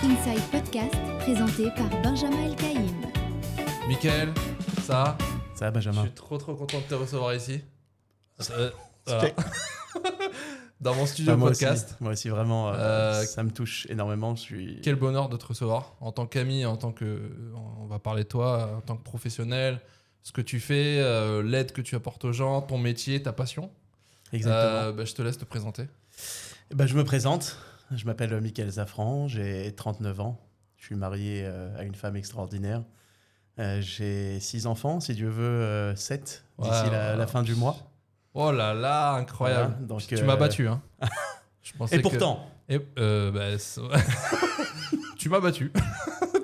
Inside Podcast, présenté par Benjamin Elkaïm. Mickaël, ça va, Benjamin? Je suis trop content de te recevoir ici. Voilà. Dans mon studio podcast. Moi aussi, vraiment, ça me touche énormément. Quel bonheur de te recevoir en tant qu'ami, on va parler de toi, en tant que professionnel, ce que tu fais, l'aide que tu apportes aux gens, ton métier, ta passion. Exactement. Je te laisse te présenter. Je me présente. Je m'appelle Mickaël Zafran, j'ai 39 ans. Je suis marié à une femme extraordinaire. J'ai 6 enfants, si Dieu veut 7 d'ici la fin du mois. Oh là là, incroyable. Voilà, donc, tu m'as battu. Hein. Et pourtant tu m'as battu,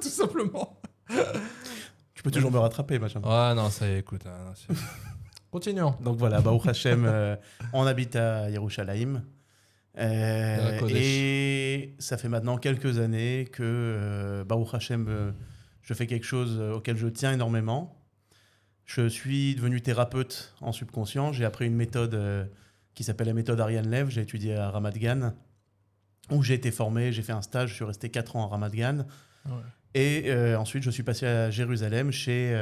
tout simplement. Tu peux toujours me rattraper, Benjamin. Ouais, non, ça y est, écoute. Continuons. Donc voilà, Baruch Hashem, on habite à Yerushalayim. Et ça fait maintenant quelques années que Baruch Hashem, je fais quelque chose auquel je tiens énormément. Je suis devenu thérapeute en subconscient. J'ai appris une méthode qui s'appelle la méthode Ariane Lev. J'ai étudié à Ramat Gan, où j'ai été formé. J'ai fait un stage. Je suis resté 4 ans à Ramat Gan. Ouais. Et ensuite, je suis passé à Jérusalem chez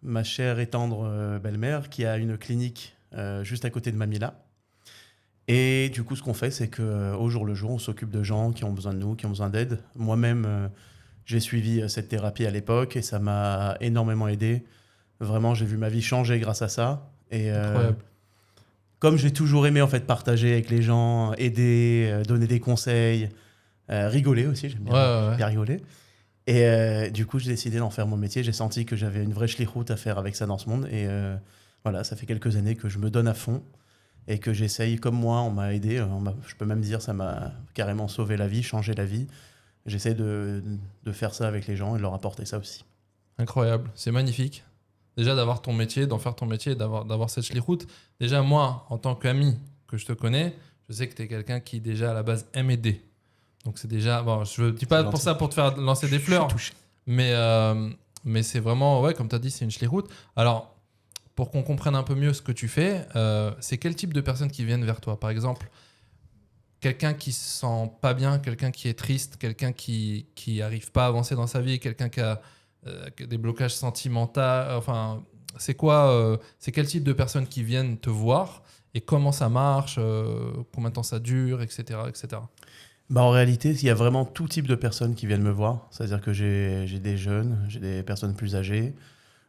ma chère et tendre belle-mère qui a une clinique juste à côté de Mamila. Et du coup, ce qu'on fait, c'est qu'au jour le jour, on s'occupe de gens qui ont besoin de nous, qui ont besoin d'aide. Moi-même, j'ai suivi cette thérapie à l'époque et ça m'a énormément aidé. Vraiment, j'ai vu ma vie changer grâce à ça. Et comme j'ai toujours aimé en fait, partager avec les gens, aider, donner des conseils, rigoler aussi, j'aime bien rigoler. Et du coup, j'ai décidé d'en faire mon métier. J'ai senti que j'avais une vraie shlichut à faire avec ça dans ce monde. Et voilà, ça fait quelques années que je me donne à fond. Et que j'essaye, comme moi, on m'a aidé, je peux même dire ça m'a carrément sauvé la vie, changé la vie. J'essaie de faire ça avec les gens et de leur apporter ça aussi. Incroyable, c'est magnifique. Déjà d'avoir ton métier, d'en faire ton métier, d'avoir cette shlichut. Déjà moi, en tant qu'ami que je te connais, je sais que tu es quelqu'un qui déjà à la base aime aider. Donc c'est déjà, bon, je ne dis pas pour ça pour te faire lancer des fleurs, mais c'est vraiment, ouais, comme tu as dit, c'est une shlichut. Alors, pour qu'on comprenne un peu mieux ce que tu fais, c'est quel type de personnes qui viennent vers toi? Par exemple, quelqu'un qui se sent pas bien, quelqu'un qui est triste, quelqu'un qui arrive pas à avancer dans sa vie, quelqu'un qui a des blocages sentimentaux. Enfin, c'est quoi c'est quel type de personnes qui viennent te voir et comment ça marche, combien de temps ça dure, etc., etc. En réalité, il y a vraiment tout type de personnes qui viennent me voir. C'est-à-dire que j'ai des jeunes, j'ai des personnes plus âgées.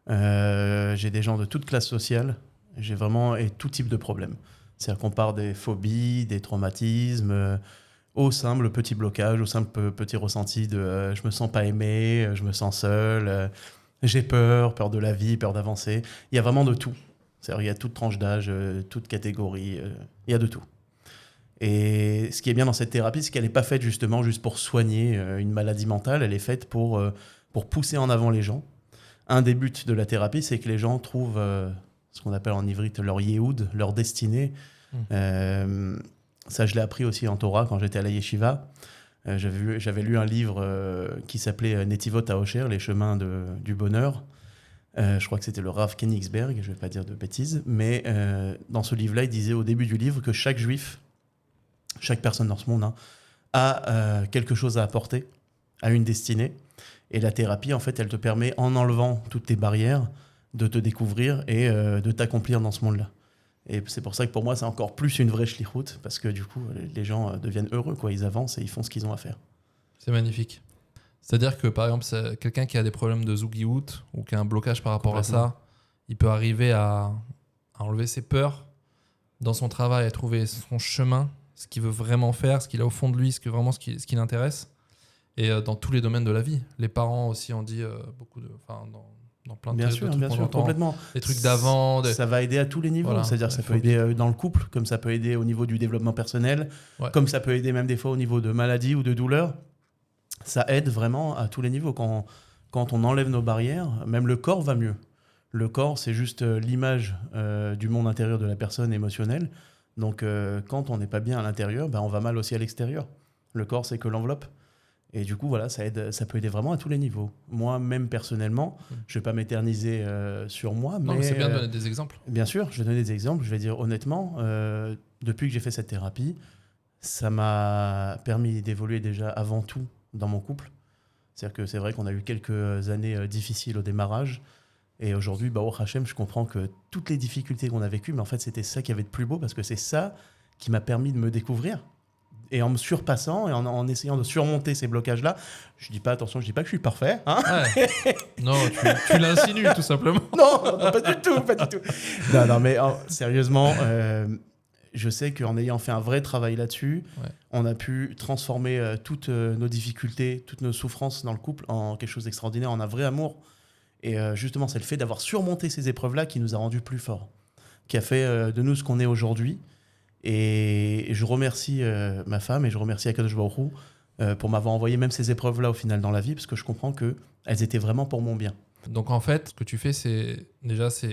J'ai des gens de toute classe sociale, j'ai vraiment tout type de problèmes. C'est-à-dire qu'on part des phobies, des traumatismes, au simple petit blocage, au simple petit ressenti de je me sens pas aimé, je me sens seul, j'ai peur de la vie, peur d'avancer. Il y a vraiment de tout. C'est-à-dire il y a toute tranche d'âge, toute catégorie, il y a de tout. Et ce qui est bien dans cette thérapie, c'est qu'elle n'est pas faite justement juste pour soigner une maladie mentale, elle est faite pour pousser en avant les gens. Un des buts de la thérapie, c'est que les gens trouvent ce qu'on appelle en ivrite leur yehoud, leur destinée. Ça, je l'ai appris aussi en Torah quand j'étais à la yeshiva. J'avais lu un livre qui s'appelait Netivot HaOsher, les chemins du bonheur. Je crois que c'était le Rav Koenigsberg, je ne vais pas dire de bêtises. Mais dans ce livre-là, il disait au début du livre que chaque juif, chaque personne dans ce monde, a quelque chose à apporter, a une destinée. Et la thérapie, en fait, elle te permet, en enlevant toutes tes barrières, de te découvrir et de t'accomplir dans ce monde-là. Et c'est pour ça que pour moi, c'est encore plus une vraie shlichut, parce que du coup, les gens deviennent heureux, quoi. Ils avancent et ils font ce qu'ils ont à faire. C'est magnifique. C'est-à-dire que, par exemple, c'est quelqu'un qui a des problèmes de zougiout ou qui a un blocage par rapport à ça, il peut arriver à enlever ses peurs dans son travail, à trouver son chemin, ce qu'il veut vraiment faire, ce qu'il a au fond de lui, ce qui l'intéresse. Et dans tous les domaines de la vie. Les parents aussi ont dit beaucoup de... Dans plein de bien trucs. Bien sûr, complètement. Les trucs d'avant. Ça va aider à tous les niveaux. Voilà, c'est-à-dire que ça peut aider dans le couple, comme ça peut aider au niveau du développement personnel, comme ça peut aider même des fois au niveau de maladie ou de douleur. Ça aide vraiment à tous les niveaux. Quand on enlève nos barrières, même le corps va mieux. Le corps, c'est juste l'image du monde intérieur de la personne émotionnelle. Donc, quand on n'est pas bien à l'intérieur, on va mal aussi à l'extérieur. Le corps, c'est que l'enveloppe. Et du coup, voilà, ça peut aider vraiment à tous les niveaux. Moi, même personnellement, je ne vais pas m'éterniser sur moi. Non, mais c'est bien de donner des exemples. Bien sûr, je vais donner des exemples. Je vais dire honnêtement, depuis que j'ai fait cette thérapie, ça m'a permis d'évoluer déjà avant tout dans mon couple. C'est-à-dire que c'est vrai qu'on a eu quelques années difficiles au démarrage. Et aujourd'hui, Baruch Hashem, je comprends que toutes les difficultés qu'on a vécues, mais en fait, c'était ça qui avait de plus beau, parce que c'est ça qui m'a permis de me découvrir. Et en me surpassant et en essayant de surmonter ces blocages-là, je dis pas que je suis parfait. Hein. Ouais. Non, tu l'insinues tout simplement. Non, pas du tout, pas du tout. Non, mais sérieusement, je sais qu'en ayant fait un vrai travail là-dessus, on a pu transformer toutes nos difficultés, toutes nos souffrances dans le couple en quelque chose d'extraordinaire, en un vrai amour. Et justement, c'est le fait d'avoir surmonté ces épreuves-là qui nous a rendus plus forts, qui a fait de nous ce qu'on est aujourd'hui. Et je remercie ma femme et je remercie Akadosh Baruch Hu pour m'avoir envoyé même ces épreuves-là au final dans la vie, parce que je comprends qu'elles étaient vraiment pour mon bien. Donc en fait, ce que tu fais, c'est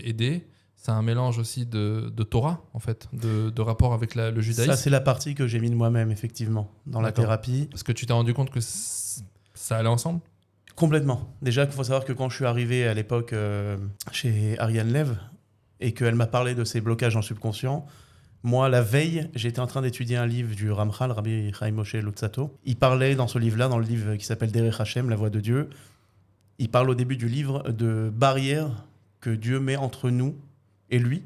aider. C'est un mélange aussi de Torah, en fait, de rapport avec le judaïsme. Ça, c'est la partie que j'ai mis de moi-même, effectivement, dans la thérapie. Parce que tu t'es rendu compte que ça allait ensemble ? Complètement. Déjà, il faut savoir que quand je suis arrivé à l'époque chez Ariane Lev et qu'elle m'a parlé de ces blocages en subconscient, moi, la veille, j'étais en train d'étudier un livre du Ramchal, Rabbi Chaim Moshe Luzzatto. Il parlait dans ce livre-là, dans le livre qui s'appelle Derech Hashem, la voix de Dieu, il parle au début du livre de barrières que Dieu met entre nous et lui.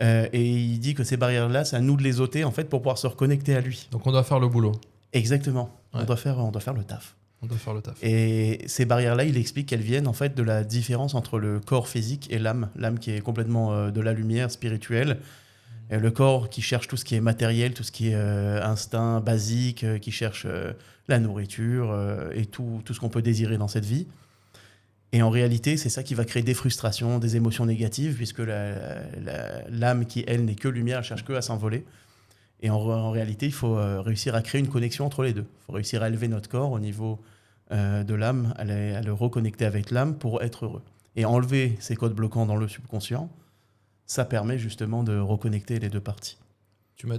Et il dit que ces barrières-là, c'est à nous de les ôter en fait, pour pouvoir se reconnecter à lui. Donc on doit faire le boulot. Exactement. Ouais. On doit faire le taf. On doit faire le taf. Et ces barrières-là, il explique qu'elles viennent en fait de la différence entre le corps physique et l'âme. L'âme qui est complètement de la lumière spirituelle. Et le corps qui cherche tout ce qui est matériel, tout ce qui est instinct basique, qui cherche la nourriture et tout ce qu'on peut désirer dans cette vie. Et en réalité, c'est ça qui va créer des frustrations, des émotions négatives, puisque l'âme qui, elle, n'est que lumière, elle cherche que à s'envoler. Et en réalité, il faut réussir à créer une connexion entre les deux. Il faut réussir à élever notre corps au niveau de l'âme, à le reconnecter avec l'âme pour être heureux. Et enlever ces codes bloquants dans le subconscient, ça permet justement de reconnecter les deux parties.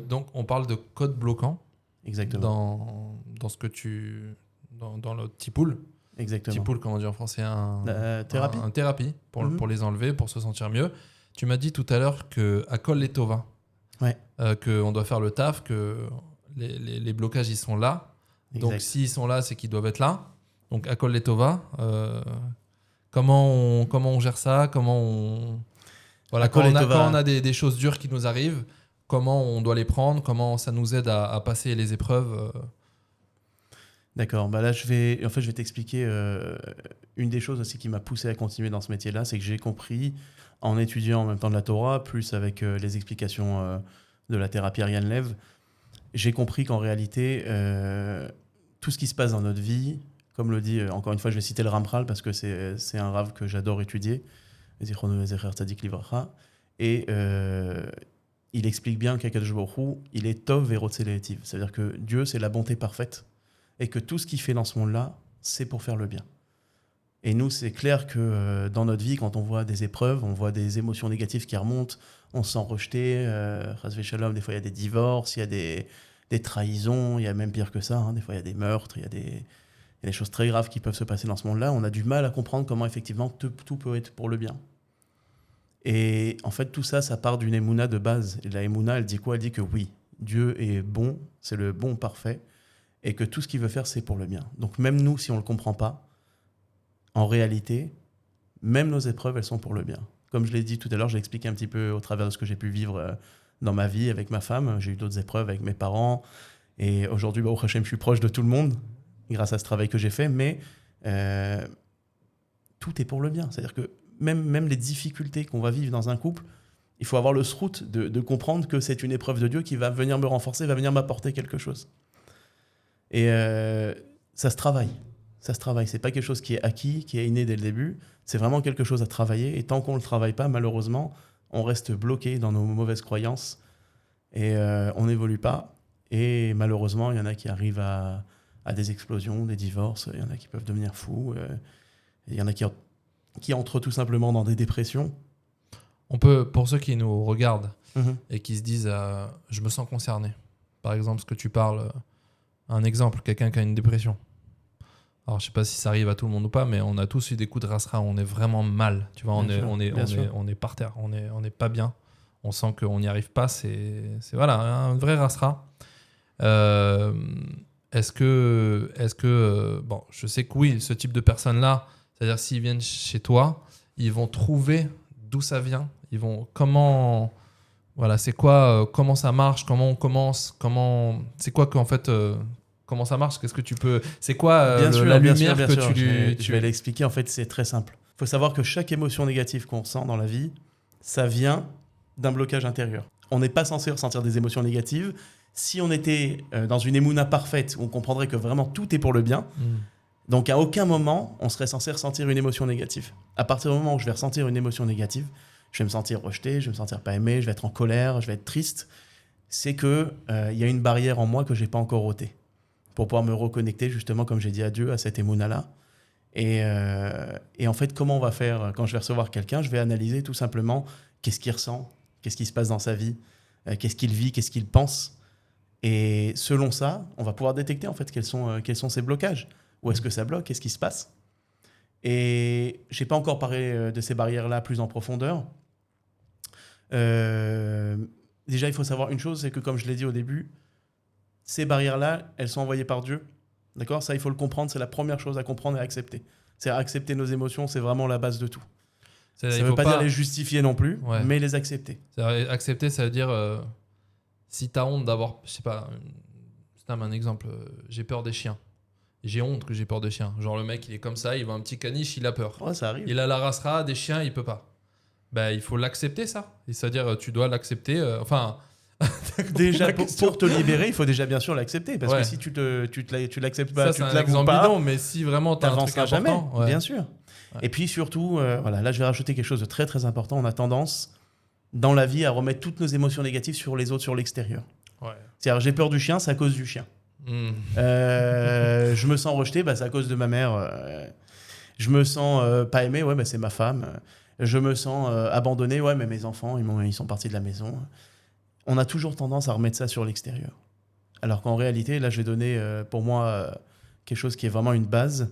Donc, on parle de code bloquant. Exactement. Dans ce que dans le tipoul. Exactement. Tipoul, comment on dit en français, thérapie. Un thérapie pour les enlever, pour se sentir mieux. Tu m'as dit tout à l'heure que Akol Letova, qu'on doit faire le taf, que les blocages, ils sont là. Exact. Donc, s'ils sont là, c'est qu'ils doivent être là. Donc, Akol Letova, comment on gère ça ? Voilà, quand on a des choses dures qui nous arrivent, comment on doit les prendre ? Comment ça nous aide à passer les épreuves D'accord. Bah là, je vais t'expliquer une des choses aussi qui m'a poussé à continuer dans ce métier-là, c'est que j'ai compris, en étudiant en même temps de la Torah, plus avec les explications de la thérapie Ariane Lev, j'ai compris qu'en réalité, tout ce qui se passe dans notre vie, comme le dit, encore une fois, je vais citer le Ramchal parce que c'est un rave que j'adore étudier, et il explique bien qu'Akadosh Baruch Hu, il est Tov et Rotzeh Lehitiv. C'est-à-dire que Dieu, c'est la bonté parfaite et que tout ce qu'il fait dans ce monde-là, c'est pour faire le bien. Et nous, c'est clair que dans notre vie, quand on voit des épreuves, on voit des émotions négatives qui remontent, on se sent rejeté, Chas v'Shalom, des fois il y a des divorces, il y a des trahisons, il y a même pire que ça, hein, des fois il y a des meurtres, il y a des choses très graves qui peuvent se passer dans ce monde-là. On a du mal à comprendre comment effectivement tout peut être pour le bien. Et en fait, tout ça, ça part d'une émouna de base. Et la émouna, elle dit quoi ? Elle dit que oui, Dieu est bon, c'est le bon parfait, et que tout ce qu'il veut faire, c'est pour le bien. Donc même nous, si on ne le comprend pas, en réalité, même nos épreuves, elles sont pour le bien. Comme je l'ai dit tout à l'heure, j'ai expliqué un petit peu au travers de ce que j'ai pu vivre dans ma vie avec ma femme. J'ai eu d'autres épreuves avec mes parents. Et aujourd'hui, Baruch Hashem, je suis proche de tout le monde grâce à ce travail que j'ai fait. Mais tout est pour le bien. C'est-à-dire que même les difficultés qu'on va vivre dans un couple, il faut avoir le srout de comprendre que c'est une épreuve de Dieu qui va venir me renforcer, va venir m'apporter quelque chose. Et ça se travaille. Ça se travaille. C'est pas quelque chose qui est acquis, qui est inné dès le début. C'est vraiment quelque chose à travailler. Et tant qu'on ne le travaille pas, malheureusement, on reste bloqué dans nos mauvaises croyances et on n'évolue pas. Et malheureusement, il y en a qui arrivent à des explosions, des divorces. Il y en a qui peuvent devenir fous. Il y en a qui entrent tout simplement dans des dépressions. On peut, pour ceux qui nous regardent et qui se disent je me sens concerné. Par exemple, ce que tu parles, un exemple, quelqu'un qui a une dépression. Alors, je sais pas si ça arrive à tout le monde ou pas, mais on a tous eu des coups de rasra, on est vraiment mal. Tu vois, on est par terre, on est pas bien. On sent qu'on n'y arrive pas, c'est voilà, un vrai rasra. bon, je sais que oui, ce type de personnes-là, c'est-à-dire s'ils viennent chez toi, ils vont trouver d'où ça vient, voilà, c'est quoi, comment ça marche, comment on commence, c'est quoi qu'en fait, comment ça marche, qu'est-ce que tu peux, c'est quoi la lumière que tu lui... Je vais l'expliquer, en fait, c'est très simple. Il faut savoir que chaque émotion négative qu'on ressent dans la vie, ça vient d'un blocage intérieur. On n'est pas censé ressentir des émotions négatives. Si on était dans une émouna parfaite, on comprendrait que vraiment tout est pour le bien. Donc à aucun moment, on serait censé ressentir une émotion négative. À partir du moment où je vais ressentir une émotion négative, je vais me sentir rejeté, je vais me sentir pas aimé, je vais être en colère, je vais être triste. C'est qu'il y a une barrière en moi que je n'ai pas encore ôtée pour pouvoir me reconnecter, justement, comme j'ai dit à Dieu, à cette émouna-là. Et en fait, comment on va faire quand je vais recevoir quelqu'un? Je vais analyser tout simplement qu'est-ce qu'il ressent, qu'est-ce qui se passe dans sa vie, qu'est-ce qu'il vit, qu'est-ce qu'il pense. Et selon ça, on va pouvoir détecter en fait quels sont ces blocages. Où est-ce que ça bloque? Qu'est-ce qui se passe? Et je n'ai pas encore parlé de ces barrières-là plus en profondeur. Déjà, il faut savoir une chose, c'est que comme je l'ai dit au début, ces barrières-là, elles sont envoyées par Dieu. D'accord? Ça, il faut le comprendre. C'est la première chose à comprendre et à accepter. C'est accepter nos émotions, c'est vraiment la base de tout. Ça ne veut pas dire les justifier non plus, mais les accepter. Accepter, ça veut dire si tu as honte d'avoir, je sais pas, c'est un exemple, j'ai peur des chiens. J'ai honte que j'ai peur des chiens. Genre le mec, il est comme ça, il voit un petit caniche, il a peur. Ouais, ça arrive. Il a la race rare, des chiens, il peut pas. Il faut l'accepter, ça. C'est-à-dire, tu dois l'accepter. Déjà, pour te libérer, il faut déjà bien sûr l'accepter. Parce que si tu l'acceptes pas, ça, tu te c'est un l'avoues exemple pas, bidon, mais si vraiment tu as un truc important, jamais, bien sûr. Ouais. Et puis surtout, là je vais rajouter quelque chose de très très important. On a tendance dans la vie à remettre toutes nos émotions négatives sur les autres, sur l'extérieur. Ouais. C'est-à-dire, j'ai peur du chien, c'est à cause du chien. Je me sens rejeté, c'est à cause de ma mère. Je me sens pas aimé, c'est ma femme. Je me sens abandonné, mais mes enfants, ils sont partis de la maison. On a toujours tendance à remettre ça sur l'extérieur. Alors qu'en réalité, là, je vais donner pour moi quelque chose qui est vraiment une base.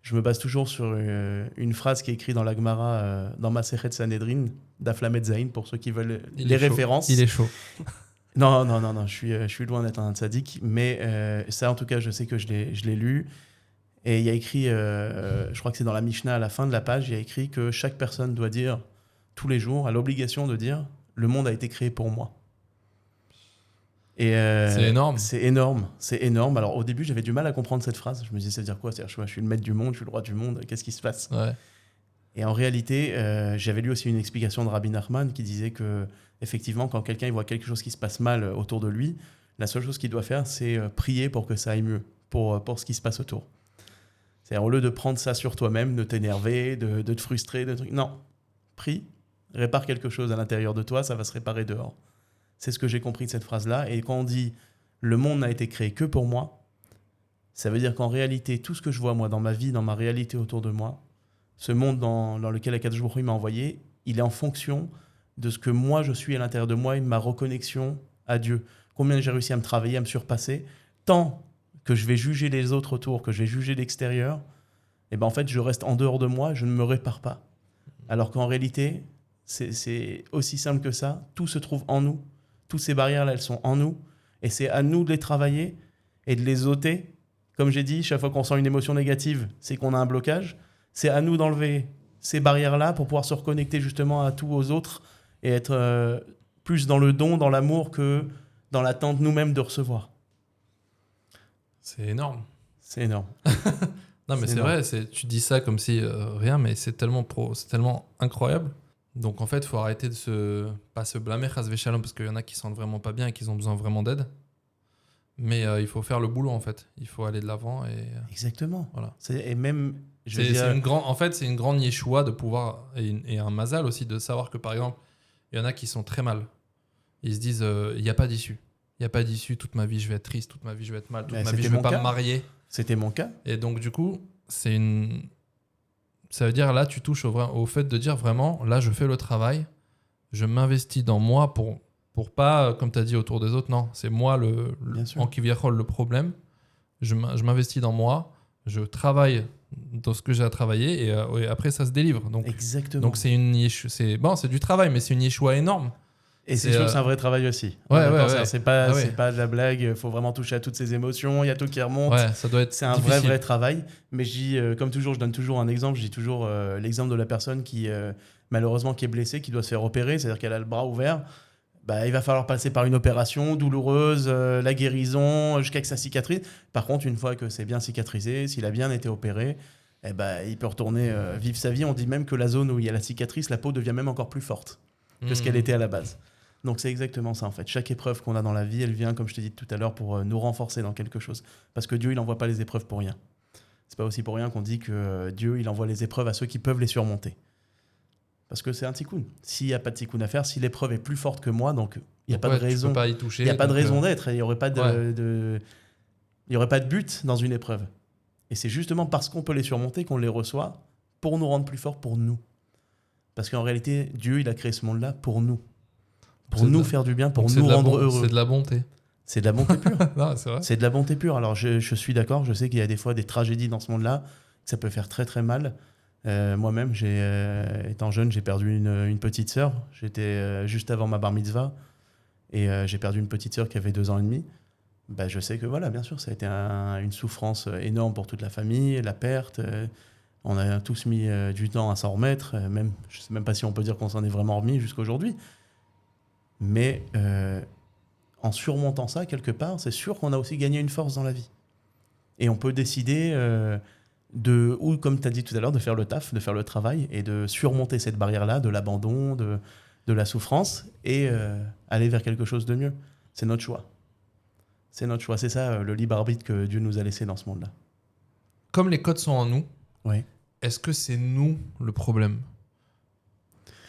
Je me base toujours sur une phrase qui est écrite dans la Gemara, dans Masechet Sanhedrin, d'Aflamet Zayin, pour ceux qui veulent les références. Il est chaud. Non, je suis loin d'être un tzaddik, mais ça, en tout cas, je sais que je l'ai lu. Et il y a écrit, je crois que c'est dans la Mishnah, à la fin de la page, il y a écrit que chaque personne doit dire, tous les jours, a l'obligation de dire « Le monde a été créé pour moi ». Et c'est énorme. C'est énorme. Alors au début, j'avais du mal à comprendre cette phrase. Je me disais, ça veut dire quoi? C'est-à-dire, je suis le maître du monde, je suis le roi du monde, qu'est-ce qui se passe? Et en réalité, j'avais lu aussi une explication de Rabbi Nachman qui disait que, effectivement, quand quelqu'un il voit quelque chose qui se passe mal autour de lui, la seule chose qu'il doit faire, c'est prier pour que ça aille mieux, pour ce qui se passe autour. C'est-à-dire, au lieu de prendre ça sur toi-même, de t'énerver, de te frustrer, non, prie, répare quelque chose à l'intérieur de toi, ça va se réparer dehors. C'est ce que j'ai compris de cette phrase-là. Et quand on dit « le monde n'a été créé que pour moi », ça veut dire qu'en réalité, tout ce que je vois, moi, dans ma vie, dans ma réalité autour de moi, ce monde dans lequel Akadosh Baruch Hu m'a envoyé, il est en fonction de ce que moi, je suis à l'intérieur de moi et de ma reconnexion à Dieu. Combien j'ai réussi à me travailler, à me surpasser. Tant que je vais juger les autres autour, que je vais juger l'extérieur, et en fait, je reste en dehors de moi, je ne me répare pas. Alors qu'en réalité, c'est aussi simple que ça. Tout se trouve en nous. Toutes ces barrières-là, elles sont en nous. Et c'est à nous de les travailler et de les ôter. Comme j'ai dit, chaque fois qu'on sent une émotion négative, c'est qu'on a un blocage. C'est à nous d'enlever ces barrières-là pour pouvoir se reconnecter justement à tous aux autres et être plus dans le don, dans l'amour que dans l'attente nous-mêmes de recevoir. C'est énorme. C'est énorme. Non, mais c'est vrai, tu dis ça comme si rien, mais c'est tellement incroyable. Donc en fait, il faut arrêter de pas se blâmer, chas v'shalom, parce qu'il y en a qui sentent vraiment pas bien et qui ont besoin vraiment d'aide. Mais il faut faire le boulot en fait. Il faut aller de l'avant et. Exactement. Voilà. Et même. En fait, c'est une grande yeshua de pouvoir et un mazal aussi de savoir que par exemple, il y en a qui sont très mal. Ils se disent, il n'y a pas d'issue. Il n'y a pas d'issue. Toute ma vie, je vais être triste. Toute ma vie, je vais être mal. Toute ma vie, je ne vais pas me marier. C'était mon cas. Et donc du coup, ça veut dire là, tu touches au fait de dire vraiment, là, je fais le travail, je m'investis dans moi pour pas, comme tu as dit, autour des autres. Non, c'est moi en kiviachol le problème. Je m'investis dans moi, je travaille dans ce que j'ai à travailler et après, ça se délivre. Donc, exactement. Donc c'est du travail, mais c'est une yeshua énorme. Et c'est sûr que c'est un vrai travail aussi. Ouais, D'accord, ouais. c'est pas, Ah ouais. c'est pas de la blague, il faut vraiment toucher à toutes ces émotions, il y a tout qui remonte. Ouais, ça doit être C'est un difficile. vrai travail. Mais comme toujours, je donne toujours un exemple. Je dis toujours l'exemple de la personne qui, malheureusement, qui est blessée, qui doit se faire opérer, c'est-à-dire qu'elle a le bras ouvert. Bah, il va falloir passer par une opération douloureuse, la guérison, jusqu'à que ça cicatrise. Par contre, une fois que c'est bien cicatrisé, s'il a bien été opéré, eh ben, il peut retourner vivre sa vie. On dit même que la zone où il y a la cicatrice, la peau devient même encore plus forte que ce qu'elle était à la base. Donc c'est exactement ça en fait. Chaque épreuve qu'on a dans la vie, elle vient, comme je t'ai dit tout à l'heure, pour nous renforcer dans quelque chose. Parce que Dieu, il n'envoie pas les épreuves pour rien. C'est pas aussi pour rien qu'on dit que Dieu, il envoie les épreuves à ceux qui peuvent les surmonter. Parce que c'est un tikkun. S'il n'y a pas de tikkun à faire, si l'épreuve est plus forte que moi, donc il n'y a pas de raison. Tu peux pas y toucher. Il n'y a pas de donc, raison d'être. Il n'y aurait pas il y aurait pas de but dans une épreuve. Et c'est justement parce qu'on peut les surmonter qu'on les reçoit pour nous rendre plus forts, pour nous. Parce qu'en réalité, Dieu, il a créé ce monde-là pour nous. Pour nous faire du bien, pour nous rendre heureux. C'est de la bonté. C'est de la bonté pure. Non, c'est vrai. C'est de la bonté pure. Alors, je suis d'accord. Je sais qu'il y a des fois des tragédies dans ce monde-là, que ça peut faire très, très mal. Moi-même, étant jeune, j'ai perdu une petite sœur. J'étais juste avant ma bar mitzvah. Et j'ai perdu une petite sœur qui avait 2 ans et demi. Bah, je sais que, voilà, bien sûr, ça a été une souffrance énorme pour toute la famille, la perte. On a tous mis du temps à s'en remettre. Je ne sais même pas si on peut dire qu'on s'en est vraiment remis jusqu'à aujourd'hui. Mais en surmontant ça, quelque part, c'est sûr qu'on a aussi gagné une force dans la vie. Et on peut décider ou, comme tu as dit tout à l'heure, de faire le taf, de faire le travail et de surmonter cette barrière-là, de l'abandon, de la souffrance et aller vers quelque chose de mieux. C'est notre choix. C'est notre choix. C'est ça, le libre arbitre que Dieu nous a laissé dans ce monde-là. Comme les codes sont en nous, Oui. est-ce que c'est nous le problème ?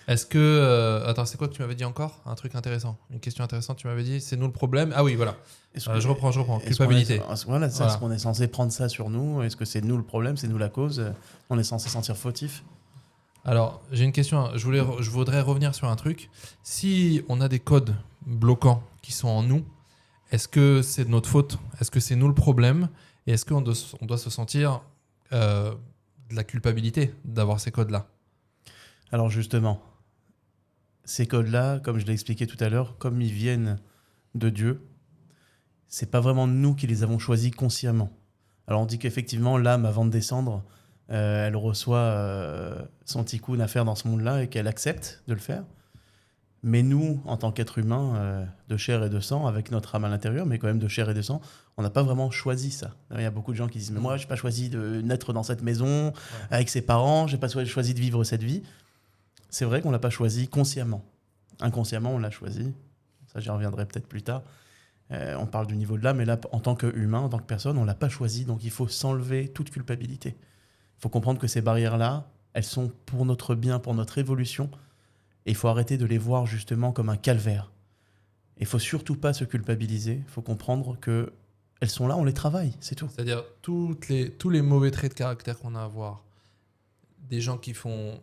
Est-ce que... attends, c'est quoi que tu m'avais dit encore ? Un truc intéressant. Une question intéressante, tu m'avais dit, c'est nous le problème ? Ah oui, voilà. Je reprends. Culpabilité. Voilà, est-ce qu'on est censé prendre ça sur nous ? Est-ce que c'est nous le problème ? C'est nous la cause ? On est censé se sentir fautif ? Alors, j'ai une question. Je voudrais revenir sur un truc. Si on a des codes bloquants qui sont en nous, est-ce que c'est de notre faute ? Est-ce que c'est nous le problème ? Et est-ce qu'on doit se sentir de la culpabilité d'avoir ces codes-là ? Alors justement, ces codes-là, comme je l'ai expliqué tout à l'heure, comme ils viennent de Dieu, c'est pas vraiment nous qui les avons choisis consciemment. Alors on dit qu'effectivement, l'âme, avant de descendre, elle reçoit son tikkun à faire dans ce monde-là et qu'elle accepte de le faire. Mais nous, en tant qu'être humain, de chair et de sang, avec notre âme à l'intérieur, mais quand même de chair et de sang, on n'a pas vraiment choisi ça. Il y a beaucoup de gens qui disent « Mais moi, je n'ai pas choisi de naître dans cette maison, avec ses parents, je n'ai pas choisi de vivre cette vie. » C'est vrai qu'on ne l'a pas choisi consciemment. Inconsciemment, on l'a choisi. Ça, j'y reviendrai peut-être plus tard. On parle du niveau de l'âme, mais là, en tant qu'humain, en tant que personne, on ne l'a pas choisi. Donc, il faut s'enlever toute culpabilité. Il faut comprendre que ces barrières-là, elles sont pour notre bien, pour notre évolution. Et il faut arrêter de les voir justement comme un calvaire. Il ne faut surtout pas se culpabiliser. Il faut comprendre qu'elles sont là, on les travaille, c'est tout. C'est-à-dire tous les mauvais traits de caractère qu'on a à voir, des gens qui font,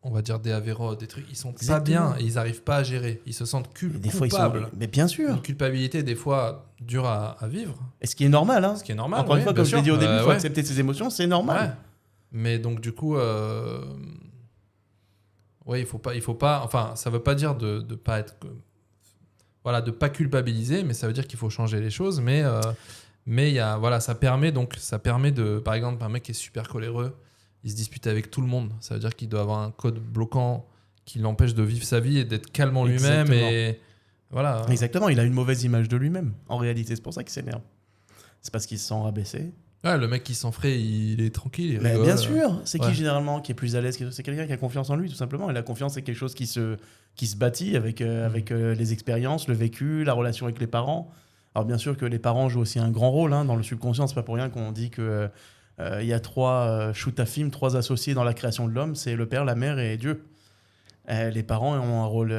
on va dire, des avéros, des trucs, ils sont pas bien, ils n'arrivent pas à gérer, ils se sentent coupables. Mais bien sûr. Une culpabilité, des fois, dure à vivre. Et ce qui est normal. Hein. Ce qui est normal. Encore une fois, comme je l'ai dit au début, il faut accepter ses émotions, c'est normal. Ouais. Mais donc, du coup... Oui, il faut pas. Enfin, ça veut pas dire de pas être, de pas culpabiliser, mais ça veut dire qu'il faut changer les choses. Mais il y a, ça permet de, par exemple, un mec qui est super coléreux, il se dispute avec tout le monde. Ça veut dire qu'il doit avoir un code bloquant qui l'empêche de vivre sa vie et d'être calme en lui-même. Et voilà. Exactement. Il a une mauvaise image de lui-même. En réalité, c'est pour ça qu'il s'énerve. C'est parce qu'il se sent rabaissé. Ouais, le mec qui s'en ferait, il est tranquille, il mais rigole. bien sûr, c'est qui généralement qui est plus à l'aise ? C'est quelqu'un qui a confiance en lui, tout simplement. Et la confiance, c'est quelque chose qui se bâtit avec les expériences, le vécu, la relation avec les parents. Alors bien sûr que les parents jouent aussi un grand rôle dans le subconscient. C'est pas pour rien qu'on dit que y a 3 shutafim, 3 associés dans la création de l'homme. C'est le père, la mère et Dieu. Les parents ont un rôle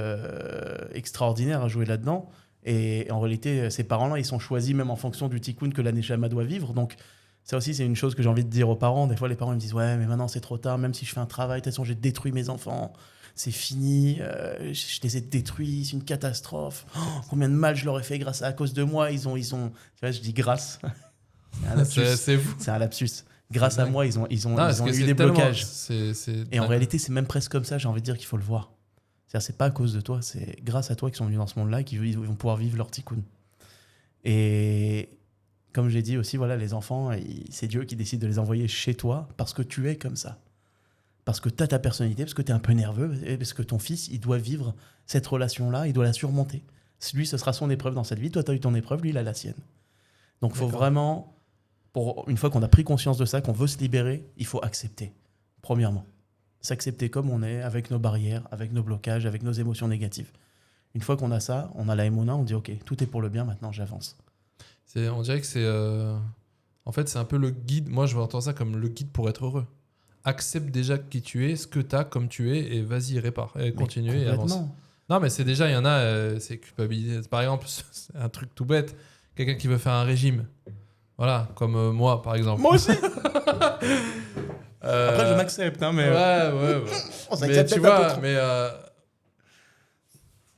extraordinaire à jouer là-dedans. Et en réalité, ces parents-là, ils sont choisis même en fonction du tikkun que la neshama doit vivre. Donc ça aussi, c'est une chose que j'ai envie de dire aux parents. Des fois, les parents ils me disent « Ouais, mais maintenant, c'est trop tard. Même si je fais un travail, de toute façon, j'ai détruit mes enfants. C'est fini. Je les ai détruits. C'est une catastrophe. Oh, combien de mal je leur ai fait à cause de moi. Ils ont... » Tu vois, je dis « grâce ». C'est fou. C'est un lapsus. Grâce à moi, ils ont eu des tellement, blocages. Et en réalité, c'est même presque comme ça. J'ai envie de dire qu'il faut le voir. C'est-à-dire, c'est pas à cause de toi, c'est grâce à toi qu'ils sont venus dans ce monde-là, qu'ils vont pouvoir vivre leur tikkun. Et comme j'ai dit aussi, voilà, les enfants, c'est Dieu qui décide de les envoyer chez toi parce que tu es comme ça. Parce que tu as ta personnalité, parce que tu es un peu nerveux, et parce que ton fils, il doit vivre cette relation-là, il doit la surmonter. Lui, ce sera son épreuve dans cette vie. Toi, tu as eu ton épreuve, lui, il a la sienne. Donc, il faut vraiment, une fois qu'on a pris conscience de ça, qu'on veut se libérer, il faut accepter, premièrement. S'accepter comme on est, avec nos barrières, avec nos blocages, avec nos émotions négatives. Une fois qu'on a ça, on a la émouna, on dit ok, tout est pour le bien, maintenant j'avance. On dirait que c'est... En fait, c'est un peu le guide. Moi, je vais entendre ça comme le guide pour être heureux. Accepte déjà qui tu es, ce que tu as comme tu es, et vas-y, répare. Et continue et avance. Non, mais c'est déjà, il y en a, c'est culpabilité. Par exemple, c'est un truc tout bête. Quelqu'un qui veut faire un régime. Voilà, comme moi, par exemple. Moi aussi. Après, je m'accepte, hein, mais... Ouais. Mais tu vois,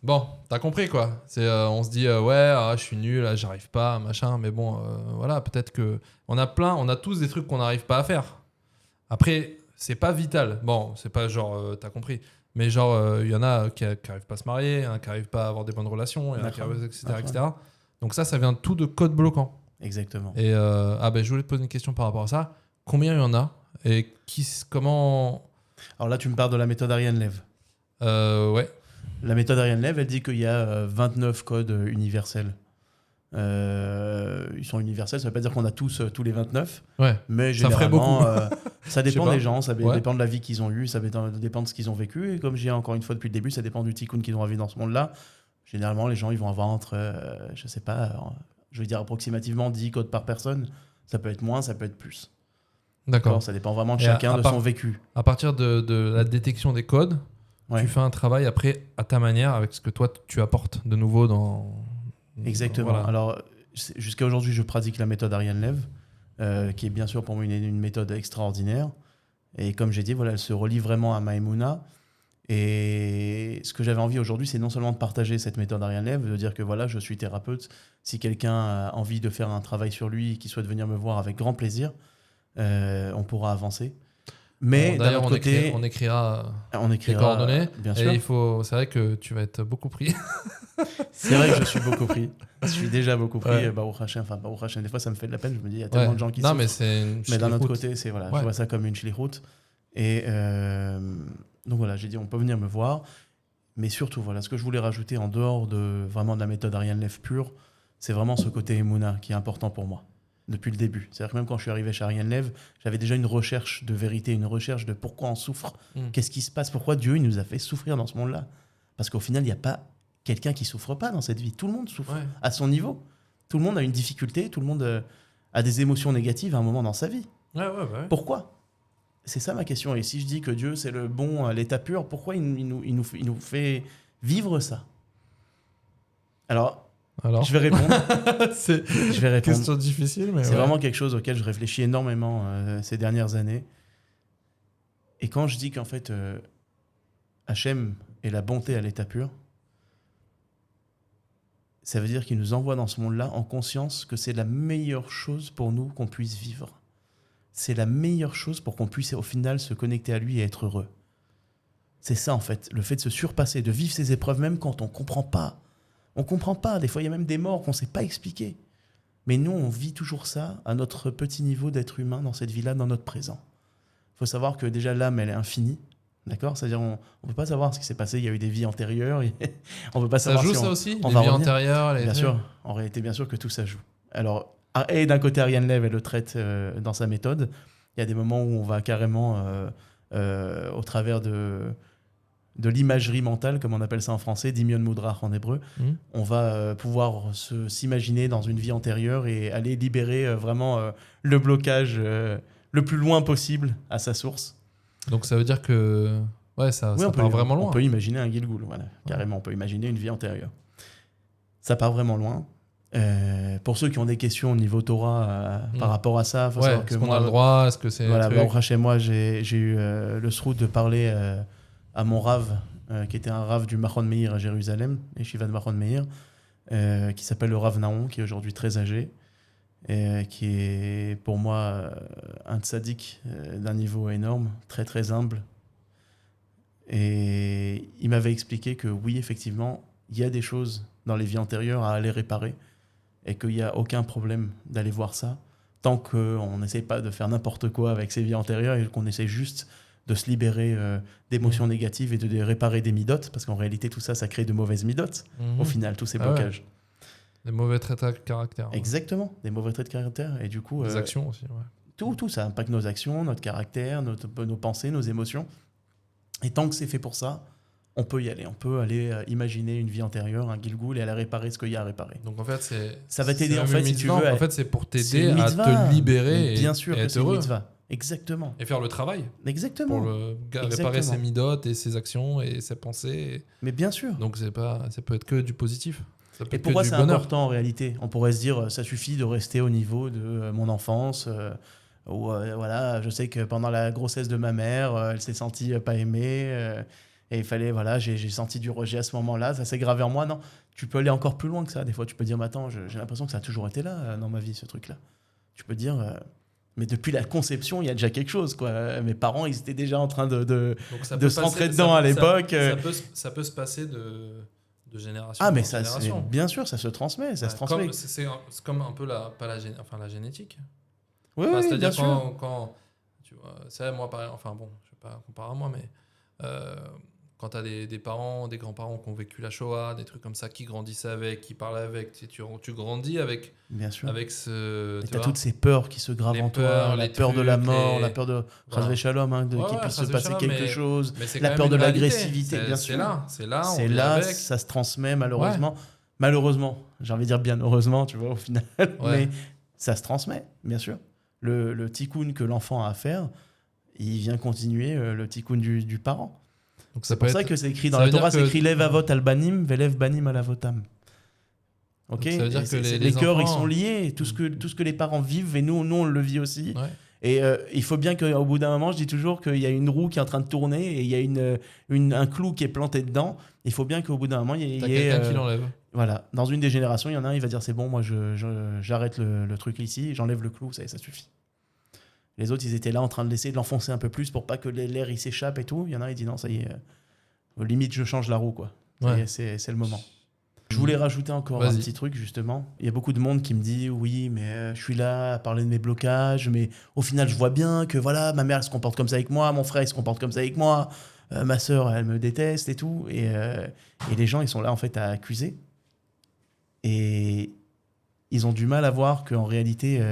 bon, t'as compris, quoi. On se dit, je suis nul, là, j'arrive pas, machin. Mais bon, voilà, peut-être que... On a tous des trucs qu'on n'arrive pas à faire. Après, c'est pas vital. Bon, c'est pas genre, t'as compris. Mais genre, il y en a qui n'arrivent pas à se marier, qui n'arrivent pas à avoir des bonnes relations, etc. Donc ça vient tout de codes bloquants. Exactement. Et je voulais te poser une question par rapport à ça. Combien il y en a et comment... Alors là, tu me parles de la méthode Ariane Lev. Ouais. La méthode Ariane Lev, elle dit qu'il y a 29 codes universels. Ils sont universels, ça ne veut pas dire qu'on a tous les 29. Ouais. Mais ça ferait beaucoup. Ça dépend des gens, ça dépend de la vie qu'ils ont eue, ça dépend de ce qu'ils ont vécu. Et comme j'ai encore une fois depuis le début, ça dépend du tikkun qu'ils ont vécu dans ce monde-là. Généralement, les gens ils vont avoir entre, je sais pas, je vais dire approximativement 10 codes par personne. Ça peut être moins, ça peut être plus. D'accord. Ça dépend vraiment de chacun, de son vécu. À partir de la détection des codes, tu fais un travail après à ta manière avec ce que toi tu apportes de nouveau dans... Exactement. Voilà. Alors, jusqu'à aujourd'hui, je pratique la méthode Ariane Lev, qui est bien sûr pour moi une méthode extraordinaire. Et comme j'ai dit, voilà, elle se relie vraiment à Maïmouna. Et ce que j'avais envie aujourd'hui, c'est non seulement de partager cette méthode Ariane Lev, de dire que voilà, je suis thérapeute. Si quelqu'un a envie de faire un travail sur lui, qui souhaite venir me voir avec grand plaisir, on pourra avancer. Mais d'un autre côté, on écrira les coordonnées. Bien sûr. Et c'est vrai que tu vas être beaucoup pris. C'est vrai que je suis beaucoup pris. Je suis déjà beaucoup pris. Baruch Hashem, des fois ça me fait de la peine. Je me dis, il y a tellement de gens qui souffrent. Mais d'un autre côté, je vois ça comme une shlichut. Et donc voilà, j'ai dit, on peut venir me voir. Mais surtout, voilà, ce que je voulais rajouter en dehors de la méthode Ariane Lev pure, c'est vraiment ce côté Emouna qui est important pour moi. Depuis le début. C'est-à-dire que même quand je suis arrivé chez Ariane Lev, j'avais déjà une recherche de vérité, une recherche de pourquoi on souffre, qu'est-ce qui se passe, pourquoi Dieu il nous a fait souffrir dans ce monde-là. Parce qu'au final, il n'y a pas quelqu'un qui ne souffre pas dans cette vie. Tout le monde souffre à son niveau. Tout le monde a une difficulté, tout le monde a des émotions négatives à un moment dans sa vie. Ouais. Pourquoi ? C'est ça ma question. Et si je dis que Dieu, c'est le bon, l'état pur, pourquoi il nous fait vivre ça ? Alors, je vais répondre. C'est une question difficile, mais c'est vraiment quelque chose auquel je réfléchis énormément ces dernières années. Et quand je dis qu'en fait, Hachem est la bonté à l'état pur, ça veut dire qu'il nous envoie dans ce monde-là en conscience que c'est la meilleure chose pour nous qu'on puisse vivre. C'est la meilleure chose pour qu'on puisse au final se connecter à lui et être heureux. C'est ça en fait, le fait de se surpasser, de vivre ces épreuves même quand on ne comprend pas. On ne comprend pas, des fois il y a même des morts qu'on ne sait pas expliquer. Mais nous, on vit toujours ça à notre petit niveau d'être humain dans cette vie-là, dans notre présent. Il faut savoir que déjà l'âme, elle est infinie. D'accord ? C'est-à-dire on ne peut pas savoir ce qui s'est passé, il y a eu des vies antérieures. On peut pas savoir ça joue si ça aussi, on les va vies revenir. antérieures. Bien sûr, en réalité, bien sûr que tout ça joue. Alors, et d'un côté, Ariane Lev, elle le traite dans sa méthode. Il y a des moments où on va carrément, au travers de l'imagerie mentale, comme on appelle ça en français, d'Imion Mudrach en hébreu, on va pouvoir s'imaginer dans une vie antérieure et aller libérer vraiment le blocage le plus loin possible à sa source. Donc ça veut dire que ça part vraiment loin. On peut imaginer un Gilgoul, voilà, carrément, on peut imaginer une vie antérieure. Ça part vraiment loin. Pour ceux qui ont des questions au niveau Torah par rapport à ça, faut savoir que qu'on a le droit, est-ce que c'est chez moi, j'ai eu le srout de parler à mon Rav, qui était un Rav du Machon Meir à Jérusalem, les Shiva de Machon Meir, qui s'appelle le Rav Naon, qui est aujourd'hui très âgé, et qui est pour moi un tzaddik d'un niveau énorme, très très humble, Et il m'avait expliqué que oui, effectivement, il y a des choses dans les vies antérieures à aller réparer et qu'il n'y a aucun problème d'aller voir ça tant qu'on n'essaie pas de faire n'importe quoi avec ces vies antérieures et qu'on essaie juste de se libérer d'émotions négatives et de réparer des midotes, parce qu'en réalité, tout ça, ça crée de mauvaises midotes, au final, tous ces blocages. Ouais. Des mauvais traits de caractère. Exactement, des mauvais traits de caractère. Et du coup, des actions aussi, tout, ça impacte nos actions, notre caractère, nos pensées, nos émotions. Et tant que c'est fait pour ça, on peut y aller. On peut aller imaginer une vie antérieure, un Gilgul, et aller réparer ce qu'il y a à réparer. Donc en fait, ça va t'aider, en fait, si tu veux. En fait, c'est pour t'aider à te libérer bien sûr et que être heureux. Exactement. Et faire le travail. Exactement. Pour réparer ses midotes et ses actions et ses pensées. Mais bien sûr. Donc ça peut être que du positif. Ça peut et être pourquoi que c'est important en réalité ? On pourrait se dire, ça suffit de rester au niveau de mon enfance. Ou voilà, je sais que pendant la grossesse de ma mère, elle s'est sentie pas aimée. Et il fallait, voilà, j'ai senti du rejet à ce moment-là. Ça s'est gravé en moi. Non, tu peux aller encore plus loin que ça. Des fois, tu peux dire, mais attends, j'ai l'impression que ça a toujours été là dans ma vie, ce truc-là. Tu peux dire... mais depuis la conception, il y a déjà quelque chose, quoi. Mes parents, ils étaient déjà en train de se rentrer dedans à l'époque. Ça peut se passer de génération en génération. Bien sûr, ça se transmet. Ça se transmet. C'est comme un peu la génétique. Oui, c'est-à-dire bien sûr. Quand tu vois, c'est moi, pareil, enfin bon, je ne vais pas comparer à moi, mais quand tu as des parents, des grands-parents qui ont vécu la Shoah, des trucs comme ça, qui grandissaient avec, qui parlaient avec, tu grandis avec, bien sûr. Avec ce... Tu as toutes ces peurs qui se gravent en toi, la peur de la mort, la peur de Chazvé Shalom, qu'il puisse se passer quelque chose, la peur de l'agressivité, bien sûr. C'est là, ça se transmet malheureusement. Ouais. Malheureusement, j'ai envie de dire bien heureusement, tu vois, au final. Mais ça se transmet, bien sûr. Le tikkun que l'enfant a à faire, il vient continuer le tikkun du parent. Donc c'est pour ça que c'est écrit dans la Torah, c'est écrit Lev avot al banim, velev banim al avotam. Ok. Ça veut dire que les cœurs, ils sont liés. Tout ce que les parents vivent, et nous on le vit aussi. Ouais. Et il faut bien qu'au bout d'un moment, je dis toujours qu'il y a une roue qui est en train de tourner et il y a un clou qui est planté dedans. Il faut bien qu'au bout d'un moment, il y ait quelqu'un qui l'enlève. Voilà. Dans une des générations, il y en a un, il va dire c'est bon, moi j'arrête le truc ici, j'enlève le clou, ça suffit. Les autres, ils étaient là en train de de l'enfoncer un peu plus pour pas que l'air il s'échappe et tout. Il y en a, il dit non, ça y est, limite je change la roue, quoi. Ouais. C'est le moment. Je voulais rajouter encore un petit truc, justement. Il y a beaucoup de monde qui me dit oui, mais je suis là à parler de mes blocages, mais au final, je vois bien que voilà, ma mère elle se comporte comme ça avec moi, mon frère il se comporte comme ça avec moi, ma sœur elle me déteste et tout. Et les gens ils sont là en fait à accuser. Et ils ont du mal à voir qu'en réalité,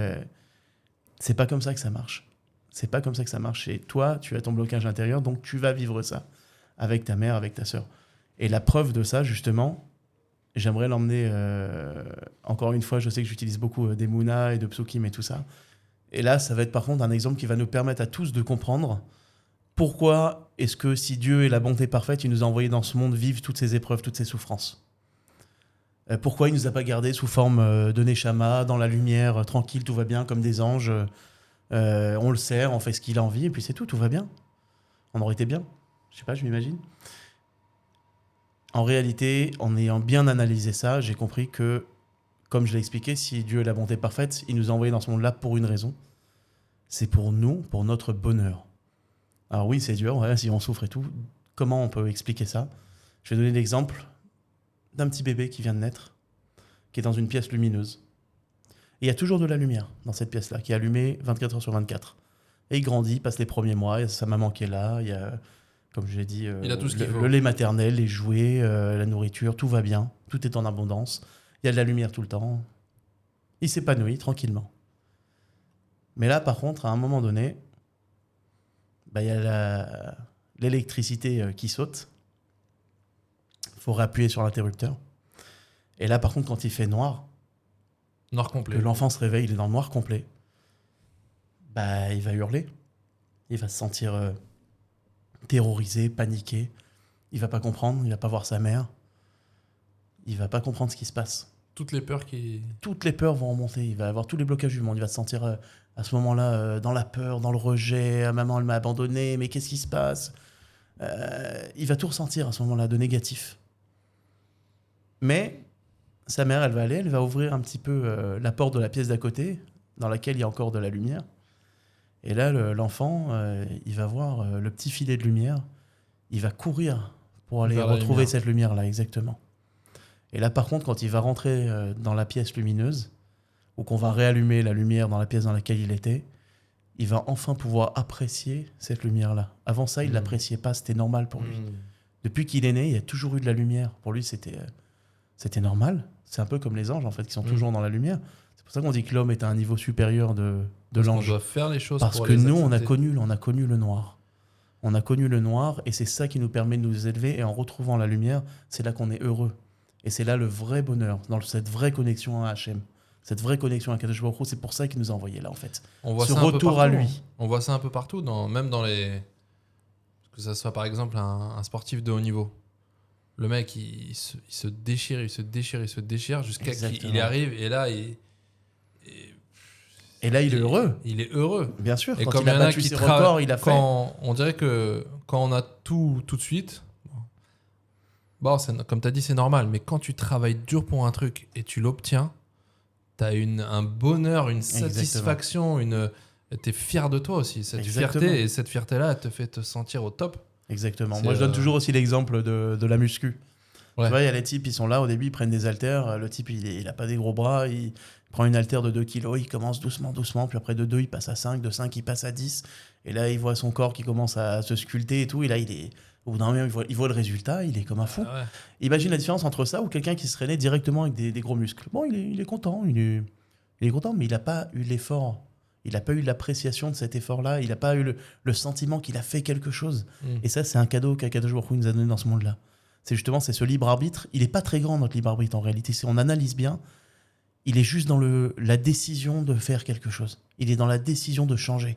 c'est pas comme ça que ça marche. C'est pas comme ça que ça marche. Et toi, tu as ton blocage intérieur, donc tu vas vivre ça avec ta mère, avec ta sœur. Et la preuve de ça, justement, j'aimerais l'emmener, encore une fois, je sais que j'utilise beaucoup d'Emouna et de Psukim et tout ça. Et là, ça va être par contre un exemple qui va nous permettre à tous de comprendre pourquoi est-ce que si Dieu est la bonté parfaite, il nous a envoyé dans ce monde vivre toutes ces épreuves, toutes ces souffrances. Pourquoi il ne nous a pas gardés sous forme de Neshama, dans la lumière, tranquille, tout va bien, comme des anges. On le sert, on fait ce qu'il a envie, et puis c'est tout va bien. On aurait été bien. Je sais pas, je m'imagine. En réalité, en ayant bien analysé ça, j'ai compris que, comme je l'ai expliqué, si Dieu est la bonté parfaite, il nous a envoyés dans ce monde-là pour une raison. C'est pour nous, pour notre bonheur. Alors oui, c'est dur, ouais, si on souffre et tout. Comment on peut expliquer ça ? Je vais donner l'exemple d'un petit bébé qui vient de naître, qui est dans une pièce lumineuse. Et il y a toujours de la lumière dans cette pièce-là, qui est allumée 24 heures sur 24. Et il grandit, passe les premiers mois, il y a sa maman qui est là, il y a, comme je l'ai dit, il a tout ce qu'il faut. Le lait maternel, les jouets, la nourriture, tout va bien, tout est en abondance. Il y a de la lumière tout le temps. Il s'épanouit tranquillement. Mais là, par contre, à un moment donné, il y a l'électricité qui saute. Il faut réappuyer sur l'interrupteur. Et là, par contre, quand il fait noir complet, que l'enfant se réveille, il est dans le noir complet, il va hurler. Il va se sentir terrorisé, paniqué. Il va pas comprendre, il va pas voir sa mère. Il va pas comprendre ce qui se passe. Toutes les peurs vont remonter. Il va avoir tous les blocages du monde. Il va se sentir à ce moment-là dans la peur, dans le rejet. Maman, elle m'a abandonné, mais qu'est-ce qui se passe ? Il va tout ressentir à ce moment-là de négatif. Mais sa mère, elle va ouvrir un petit peu la porte de la pièce d'à côté, dans laquelle il y a encore de la lumière. Et là, l'enfant, il va voir le petit filet de lumière il va courir pour aller Vers la retrouver lumière. cette lumière-là, exactement. Et là, par contre, quand il va rentrer dans la pièce lumineuse, ou qu'on va réallumer la lumière dans la pièce dans laquelle il était, il va enfin pouvoir apprécier cette lumière-là. Avant ça, il ne l'appréciait pas, c'était normal pour lui. Depuis qu'il est né, il y a toujours eu de la lumière. Pour lui, c'était normal. C'est un peu comme les anges, en fait, qui sont toujours dans la lumière. C'est pour ça qu'on dit que l'homme est à un niveau supérieur de Parce qu'on l'ange. doit faire les choses Parce pour que les nous, on a accepter. connu le noir. On a connu le noir, et c'est ça qui nous permet de nous élever. Et en retrouvant la lumière, c'est là qu'on est heureux. Et c'est là le vrai bonheur, dans cette vraie connexion à Hachem. Cette vraie connexion à Kadosh Baruch Hu, c'est pour ça qu'il nous a envoyés là, en fait. On voit Ce ça un peu retour à partout, lui. hein. On voit ça un peu partout, même dans les... Que ça soit par exemple un sportif de haut niveau. Le mec, il se déchire, il se déchire jusqu'à qu'il Exactement. y arrive. Et là, Et là, il est heureux. Il est heureux. Bien sûr, Et quand comme il a il y en a battu qui ses records, il a fait. On dirait que quand on a tout de suite, bon, comme tu as dit, c'est normal. Mais quand tu travailles dur pour un truc et tu l'obtiens, tu as un bonheur, une satisfaction, tu es fier de toi aussi. Cette Exactement. fierté, et cette fierté-là, elle te fait te sentir au top. Exactement. C'est, Moi, je donne toujours aussi l'exemple de la muscu. Ouais. Tu vois, il y a les types, ils sont là, au début, ils prennent des haltères. Le type, il a pas des gros bras. Il prend une haltère de 2 kilos. Il commence doucement. Puis après, de 2, il passe à 5. De 5, il passe à 10. Et là, il voit son corps qui commence à se sculpter et tout. Et là, au bout d'un moment, il voit le résultat. Il est comme un fou. Ah ouais. Imagine la différence entre ça ou quelqu'un qui serait né directement avec des gros muscles. Bon, il est content. Il est content, mais il n'a pas eu l'effort. Il n'a pas eu l'appréciation de cet effort-là. Il n'a pas eu le sentiment qu'il a fait quelque chose. Et ça, c'est un cadeau qu'Akadosh Baruch Hu nous a donné dans ce monde-là. C'est ce libre arbitre. Il n'est pas très grand, notre libre arbitre, en réalité. Si on analyse bien, il est juste dans la décision de faire quelque chose. Il est dans la décision de changer.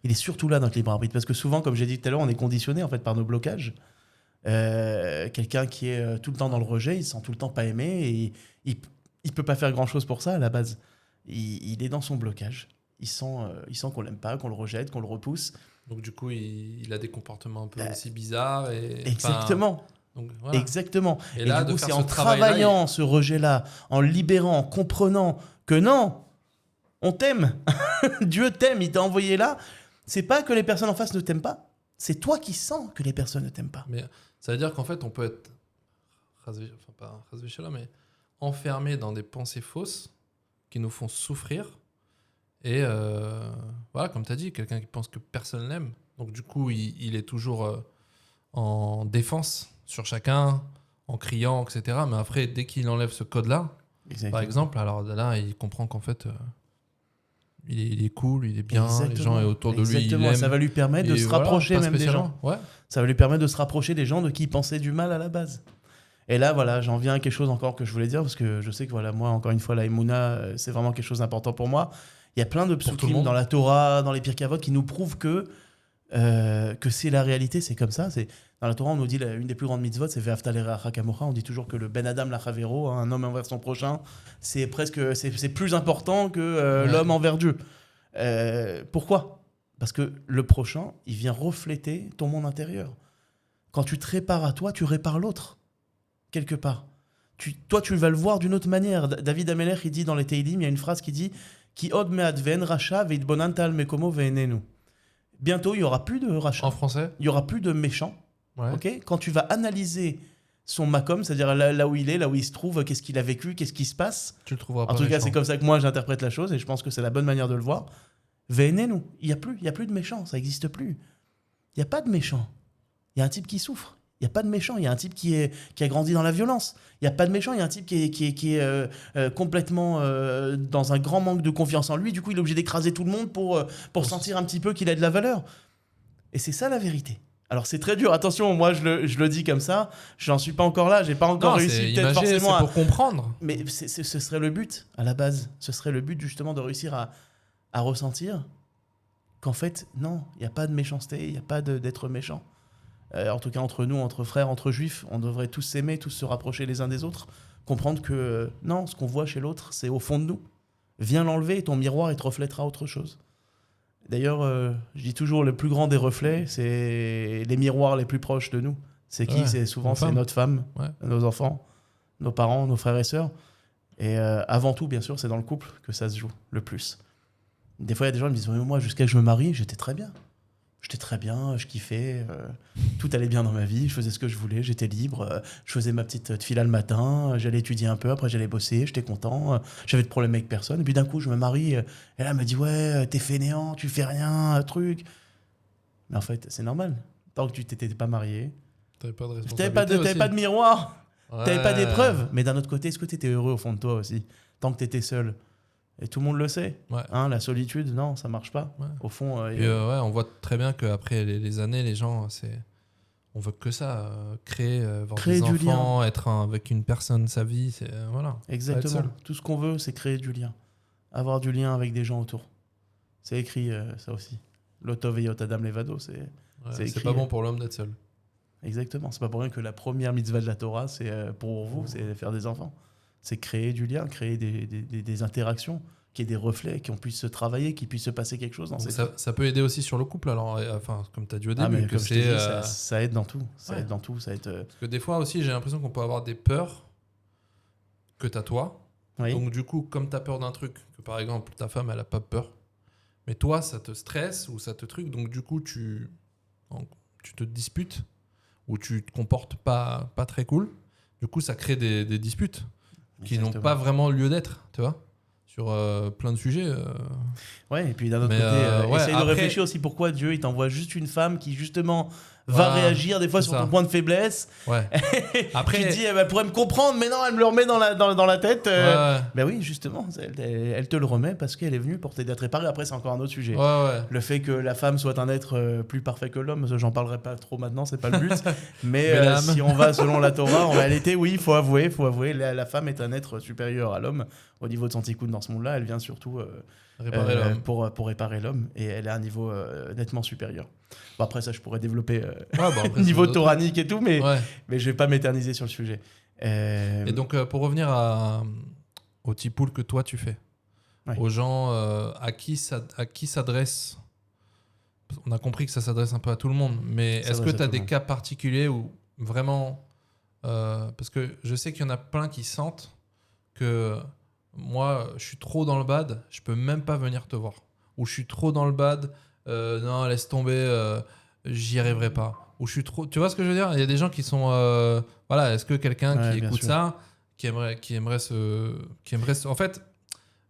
Il est surtout là, notre libre arbitre. Parce que souvent, comme j'ai dit tout à l'heure, on est conditionné en fait, par nos blocages. Quelqu'un qui est tout le temps dans le rejet, il se sent tout le temps pas aimé et il ne peut pas faire grand-chose pour ça à la base. Il est dans son blocage. Il sent qu'on l'aime pas, qu'on le rejette, qu'on le repousse. Donc du coup, il a des comportements un peu aussi bizarres. Exactement. Donc, voilà. Exactement. Et Et là, du coup, de faire c'est ce en travail-là, travaillant ce rejet-là, en le libérant, en comprenant que non, on t'aime. Dieu t'aime, il t'a envoyé là. C'est pas que les personnes en face ne t'aiment pas. C'est toi qui sens que les personnes ne t'aiment pas. Mais ça veut dire qu'en fait, on peut être, pas chas v'shalom, mais enfermé dans des pensées fausses qui nous font souffrir. Et voilà, comme tu as dit, quelqu'un qui pense que personne l'aime. Donc du coup, il est toujours en défense sur chacun, en criant, etc. Mais après, dès qu'il enlève ce code-là, Exactement. par exemple, alors là, il comprend qu'en fait, il est cool, il est bien, Exactement. les gens autour de lui, il Exactement. l'aiment. Ça va lui permettre de Et se voilà, rapprocher pas même des gens. spécialement. Ouais. Ça va lui permettre de se rapprocher des gens de qui il pensait du mal à la base. Et là, voilà, j'en viens à quelque chose encore que je voulais dire, parce que je sais que voilà, moi, encore une fois, la Emouna, c'est vraiment quelque chose d'important pour moi. Il y a plein de tout le psukim monde. dans la Torah, dans les Pirkei Avot, qui nous prouvent que c'est la réalité, c'est comme ça. Dans la Torah, on nous dit une des plus grandes mitzvot, c'est Ve'afta l'ereacha kamocha. On dit toujours que le ben adam lachavero, un homme envers son prochain, c'est plus important que l'homme envers Dieu. Pourquoi ? Parce que le prochain, il vient refléter ton monde intérieur. Quand tu te répares à toi, tu répares l'autre, quelque part. Toi, tu vas le voir d'une autre manière. David Amelech, il dit dans les Teilim, il y a une phrase qui dit « Ki od me'adven racha ve'itbonanta al mekomo ve'enenu » Bientôt, il n'y aura plus de rachat. En français. Il n'y aura plus de méchants. Ouais. Okay, quand tu vas analyser son makom, c'est-à-dire là où il est, là où il se trouve, qu'est-ce qu'il a vécu, qu'est-ce qui se passe. Tu le trouveras En pas tout cas, méchant. c'est comme ça que moi, j'interprète la chose et je pense que c'est la bonne manière de le voir. Ve'enenu, il n'y a plus de méchants, ça n'existe plus. Il n'y a pas de méchants. Il y a un type qui souffre. Il n'y a pas de méchant. Il y a un type qui a grandi dans la violence. Il n'y a pas de méchant. Il y a un type qui est complètement dans un grand manque de confiance en lui. Du coup, il est obligé d'écraser tout le monde pour sentir un petit peu qu'il a de la valeur. Et c'est ça la vérité. Alors, c'est très dur. Attention, moi, je le dis comme ça. Je n'en suis pas encore là. Je n'ai pas encore réussi peut-être forcément c'est pour comprendre. Mais ce serait le but, à la base. Ce serait le but, justement, de réussir à ressentir qu'en fait, non, il n'y a pas de méchanceté. Il n'y a pas d'être méchant. En tout cas, entre nous, entre frères, entre juifs, on devrait tous s'aimer, tous se rapprocher les uns des autres, comprendre que non, ce qu'on voit chez l'autre, c'est au fond de nous. Viens l'enlever et ton miroir, il te reflètera autre chose. D'ailleurs, je dis toujours, le plus grand des reflets, c'est les miroirs les plus proches de nous. C'est qui ? C'est souvent c'est notre femme, nos enfants, nos parents, nos frères et sœurs. Et avant tout, bien sûr, c'est dans le couple que ça se joue le plus. Des fois, il y a des gens qui me disent « Moi, jusqu'à ce que je me marie, j'étais très bien. J'étais très bien, je kiffais, tout allait bien dans ma vie, je faisais ce que je voulais, j'étais libre, je faisais ma petite fila le matin, j'allais étudier un peu, après j'allais bosser, j'étais content, j'avais de problème avec personne. Et puis d'un coup, je me marie, et là, elle me dit ouais, t'es fainéant, tu fais rien, truc. Mais en fait, c'est normal. Tant que tu t'étais pas marié, T'avais pas de t'avais responsabilité aussi. pas de miroir, t'avais pas Ouais. d'épreuve. Mais d'un autre côté, est-ce que t'étais heureux au fond de toi aussi, tant que t'étais seul? Et tout le monde le sait. Ouais. Hein, la solitude, non, ça marche pas. Ouais. Au fond, Puis, ouais, on voit très bien qu'après les années, les gens, on veut que ça, créer, avoir Créer des du enfants, être avec une personne, sa vie, c'est voilà. exactement. Pas être seul. Tout ce qu'on veut, c'est créer du lien. Avoir du lien avec des gens autour. C'est écrit, ça aussi. L'Otto Veyot Adam Levado, c'est Ouais, c'est c'est écrit. pas bon pour l'homme d'être seul. Exactement. C'est pas pour rien que la première mitzvah de la Torah, c'est pour vous, c'est faire des enfants. C'est créer du lien, créer des interactions, qu'il y ait des reflets, qu'on puisse se travailler, qu'il puisse se passer quelque chose dans Donc ces ça peut aider aussi sur le couple, alors, enfin, comme tu as dit au Ah, début, mais que comme je t'ai c'est. dit, ça aide dans tout. Ça ouais. aide dans tout. Ça aide, Parce que des fois aussi, j'ai l'impression qu'on peut avoir des peurs que tu as toi. oui. Donc, du coup, comme tu as peur d'un truc, que par exemple, ta femme, elle a pas peur, mais toi, ça te stresse ou ça te truc, donc du coup, tu te disputes ou tu te comportes pas très cool. Du coup, ça crée des disputes qui n'ont Exactement. pas vraiment lieu d'être, tu vois, sur plein de sujets. Ouais, et puis d'un autre Mais, côté, ouais, essaye de après- réfléchir aussi pourquoi Dieu il t'envoie juste une femme qui justement va Voilà, réagir des fois c'est sur ça. ton point de faiblesse. Ouais. Après- tu te dis elle pourrait me comprendre, mais non, elle me le remet dans la tête. Ouais, Ben oui, justement, elle te le remet parce qu'elle est venue pour t'aider à te réparer. Après, c'est encore un autre sujet. ouais. Le fait que la femme soit un être plus parfait que l'homme, j'en parlerai pas trop maintenant, c'est pas le but. Mais Mais l'âme. si on va selon la Torah, en réalité, oui, il faut avouer, la femme est un être supérieur à l'homme au niveau de son tikkun dans ce monde-là. Elle vient surtout Réparer l'homme. pour réparer l'homme et elle est à un niveau nettement supérieur. Bon, après ça, je pourrais développer Ouais, bah, après, niveau c'est d'autres- toranique et tout, mais Ouais. je vais pas m'éterniser sur le sujet. Et donc, pour revenir au tipoul que toi tu fais, Ouais. aux gens à qui s'adresse, on a compris que ça s'adresse un peu à tout le monde, mais Ça est-ce que s'adresse à tu as tout le des monde. cas particuliers où vraiment. Parce que je sais qu'il y en a plein qui sentent que moi, je suis trop dans le bad, je peux même pas venir te voir. Ou je suis trop dans le bad, non, laisse tomber, j'y arriverai pas. Ou je suis trop. Tu vois ce que je veux dire? Il y a des gens qui sont. Voilà, est-ce que quelqu'un Ouais, qui bien écoute sûr. ça, qui aimerait se. En fait,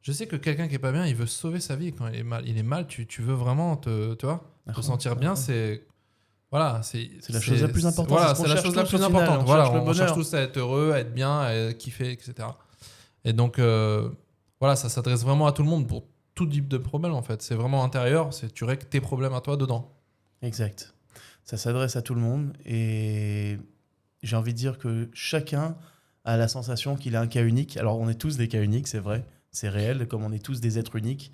je sais que quelqu'un qui est pas bien, il veut sauver sa vie quand il est mal, tu veux vraiment tu vois, te sentir bien, c'est. Voilà, c'est la chose la plus importante, Voilà, c'est ce qu'on c'est la cherche chose la tous, plus au final, importante. on Voilà, cherche le on cherche bonheur. tous à être heureux, à être bien, à kiffer, etc. Et donc, voilà, ça s'adresse vraiment à tout le monde pour tout type de problème en fait. C'est vraiment intérieur, tu règles tes problèmes à toi dedans. Exact. Ça s'adresse à tout le monde et j'ai envie de dire que chacun a la sensation qu'il a un cas unique. Alors on est tous des cas uniques, c'est vrai, c'est réel, comme on est tous des êtres uniques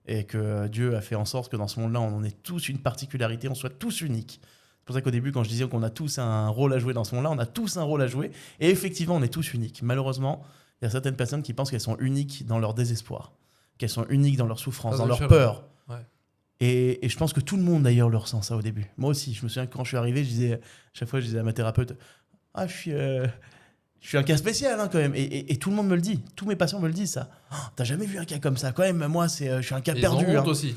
et que Dieu a fait en sorte que dans ce monde-là, on ait tous une particularité, on soit tous uniques. C'est pour ça qu'au début, quand je disais qu'on a tous un rôle à jouer dans ce monde-là, on a tous un rôle à jouer et effectivement, on est tous uniques. Malheureusement, il y a certaines personnes qui pensent qu'elles sont uniques dans leur désespoir, qu'elles sont uniques dans leur souffrance, Ça, dans c'est leur cher, peur. ouais. Et je pense que tout le monde d'ailleurs le ressent ça au début. Moi aussi, je me souviens que quand je suis arrivé, chaque fois je disais à ma thérapeute, ah je suis un cas spécial hein, quand même. Et tout le monde me le dit, tous mes patients me le disent ça. Oh, t'as jamais vu un cas comme ça quand même. Moi je suis un cas Et perdu. ils ont honte hein. aussi.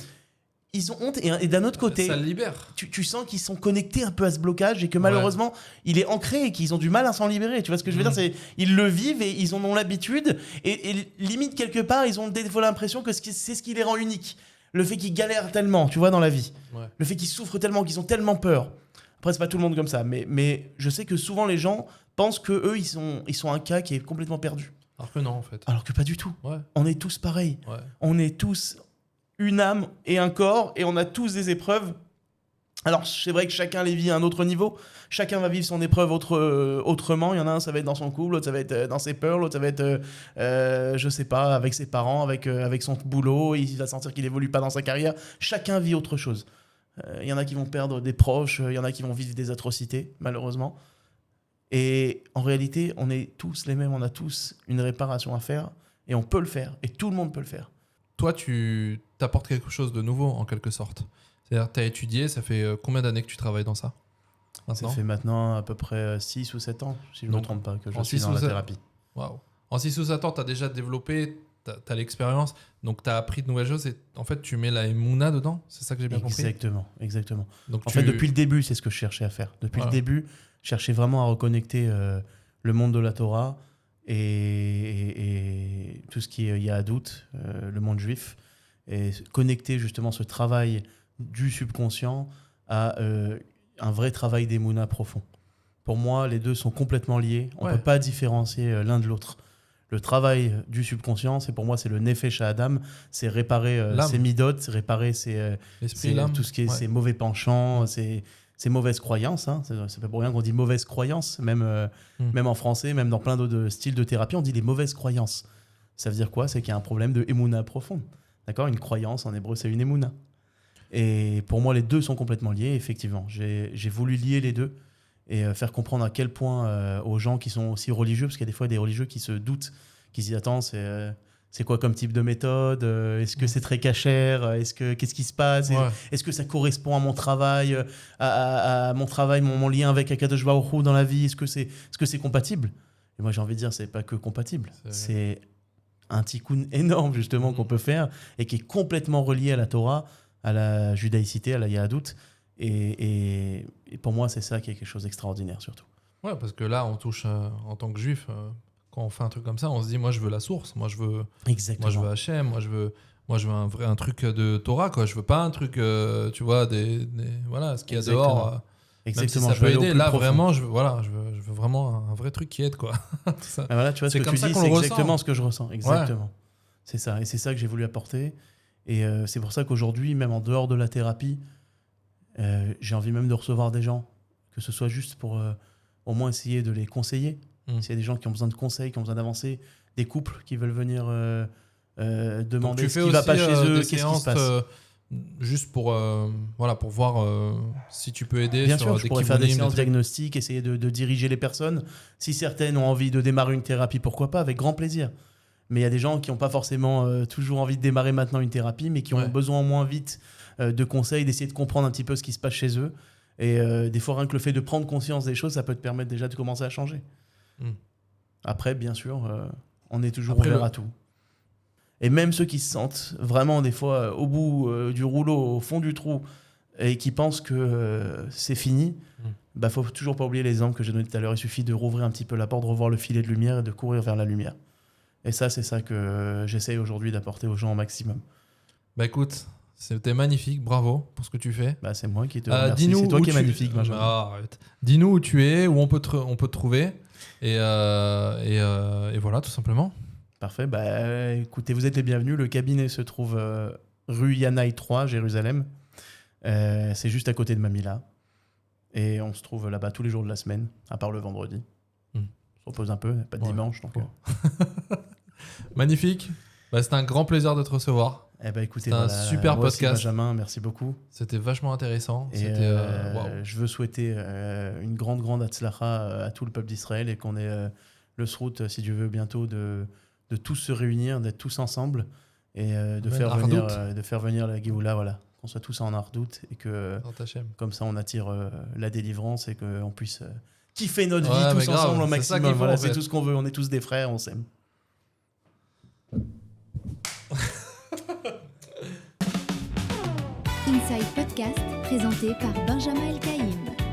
Ils ont honte et d'un autre côté, Ça le libère. tu sens qu'ils sont connectés un peu à ce blocage et que malheureusement il est ancré et qu'ils ont du mal à s'en libérer. Tu vois ce que je veux dire, c'est ils le vivent et ils en ont l'habitude et limite quelque part ils ont des fois l'impression que c'est ce qui les rend uniques. Le fait qu'ils galèrent tellement, tu vois, dans la vie. Ouais. Le fait qu'ils souffrent tellement, qu'ils ont tellement peur. Après, c'est pas tout le monde comme ça, mais je sais que souvent les gens pensent que eux, ils sont un cas qui est complètement perdu. Alors que non en fait. Alors que pas du tout. Ouais. On est tous pareils. Ouais. On est tous une âme et un corps, et on a tous des épreuves. Alors, c'est vrai que chacun les vit à un autre niveau. Chacun va vivre son épreuve autrement. Il y en a un, ça va être dans son couple, l'autre, ça va être dans ses peurs, l'autre, ça va être, je sais pas, avec ses parents, avec son boulot. Il va sentir qu'il évolue pas dans sa carrière. Chacun vit autre chose. Il y en a qui vont perdre des proches, il y en a qui vont vivre des atrocités, malheureusement. Et en réalité, on est tous les mêmes, on a tous une réparation à faire, et on peut le faire, et tout le monde peut le faire. Toi, tu t'apportes quelque chose de nouveau en quelque sorte. C'est-à-dire, tu as étudié, ça fait combien d'années que tu travailles dans ça Ça maintenant? fait maintenant à peu près 6 ou 7 ans, si je ne me Donc, trompe pas, que je en suis 6 dans ou la 7 thérapie. Waouh. En 6 ou 7 ans, tu as déjà développé t'as l'expérience, donc t'as appris de nouvelles choses et en fait, tu mets la Emouna dedans. C'est ça que j'ai bien compris. Exactement. Donc, En fait, depuis le début, c'est ce que je cherchais à faire. Depuis le début, je cherchais vraiment à reconnecter le monde de la Torah et tout ce qui est Yahadout, le monde juif, et connecter justement ce travail du subconscient à un vrai travail d'Emouna profond. Pour moi, les deux sont complètement liés. On ne peut pas différencier l'un de l'autre. Le travail du subconscient, pour moi, c'est le Nefesh Adam, c'est réparer ses midot, c'est réparer tout ce qui est ses mauvais penchants, ses mauvaises croyances. Hein. C'est pas pour rien qu'on dit mauvaise croyance, même en français, même dans plein d'autres styles de thérapie, on dit les mauvaises croyances. Ça veut dire quoi? C'est qu'il y a un problème de Emouna profonde. D'accord? Une croyance, en hébreu, c'est une Emouna. Et pour moi, les deux sont complètement liés, effectivement. J'ai voulu lier les deux et faire comprendre à quel point aux gens qui sont aussi religieux, parce qu'il y a des fois des religieux qui se doutent, qui se disent « Attends, c'est quoi comme type de méthode? Est-ce que c'est très cachère? Qu'est-ce qui se passe? Est-ce que ça correspond à mon travail, à mon travail, mon lien avec Akadosh Baruch Hu dans la vie? Est-ce que c'est compatible ?» Et moi, j'ai envie de dire, c'est pas que compatible. C'est un tikkun énorme, justement, qu'on peut faire et qui est complètement relié à la Torah, à la judaïcité, à la Yahadout. Et pour moi, c'est ça qui est quelque chose d'extraordinaire, surtout. Ouais, parce que là, on touche, en tant que juif, quand on fait un truc comme ça, on se dit, moi, je veux la source, moi, je veux Hachem, moi, je veux un truc de Torah, quoi. Je veux pas un truc, tu vois, voilà, ce qu'il y a dehors. Exactement. Même si ça peut aider, là, vraiment, je veux vraiment un vrai truc qui aide, quoi. Ça. Voilà, tu vois, ce que tu dis, c'est exactement ce que je ressens. Exactement. Ouais. C'est ça. Et c'est ça que j'ai voulu apporter. Et c'est pour ça qu'aujourd'hui, même en dehors de la thérapie, j'ai envie même de recevoir des gens, que ce soit juste pour au moins essayer de les conseiller. S'il y a des gens qui ont besoin de conseils, qui ont besoin d'avancer, des couples qui veulent venir demander ce qui ne va pas chez eux, qu'est-ce qui se passe. Juste pour voir si tu peux aider. Bien sûr, je pourrais faire des séances diagnostiques, essayer de diriger les personnes. Si certaines ont envie de démarrer une thérapie, pourquoi pas, avec grand plaisir. Mais il y a des gens qui n'ont pas forcément toujours envie de démarrer maintenant une thérapie, mais qui ont besoin au moins vite de conseils, d'essayer de comprendre un petit peu ce qui se passe chez eux. Et des fois, rien que le fait de prendre conscience des choses, ça peut te permettre déjà de commencer à changer. Après, bien sûr, on est toujours ouvert à tout. Et même ceux qui se sentent vraiment des fois au bout du rouleau, au fond du trou, et qui pensent que c'est fini, faut toujours pas oublier l'exemple que j'ai donné tout à l'heure. Il suffit de rouvrir un petit peu la porte, de revoir le filet de lumière et de courir vers la lumière. Et ça, c'est ça que j'essaye aujourd'hui d'apporter aux gens au maximum. Écoute, c'était magnifique, bravo pour ce que tu fais. C'est moi qui te remercie. C'est toi qui es magnifique, Benjamin. Arrête. Dis-nous où tu es, où on peut te trouver. Et voilà, tout simplement. Parfait. Écoutez, vous êtes les bienvenus. Le cabinet se trouve rue Yanaï 3, Jérusalem. C'est juste à côté de Mamila. Et on se trouve là-bas tous les jours de la semaine, à part le vendredi. On se repose un peu, pas de dimanche. Donc, magnifique. C'était un grand plaisir de te recevoir. Écoutez, c'était un super moi podcast. Aussi, Benjamin, merci beaucoup. C'était vachement intéressant. Et je veux souhaiter une grande hatzlacha à tout le peuple d'Israël et qu'on ait le srout, si Dieu veut, bientôt de tous se réunir, d'être tous ensemble et de faire venir la Géoula, voilà. Qu'on soit tous en ardoute et que comme ça on attire la délivrance et qu'on puisse kiffer notre vie tous ensemble au maximum. Voilà, c'est tout ce qu'on veut. On est tous des frères, on s'aime. Inside Podcast, présenté par Benjamin El Kaïm.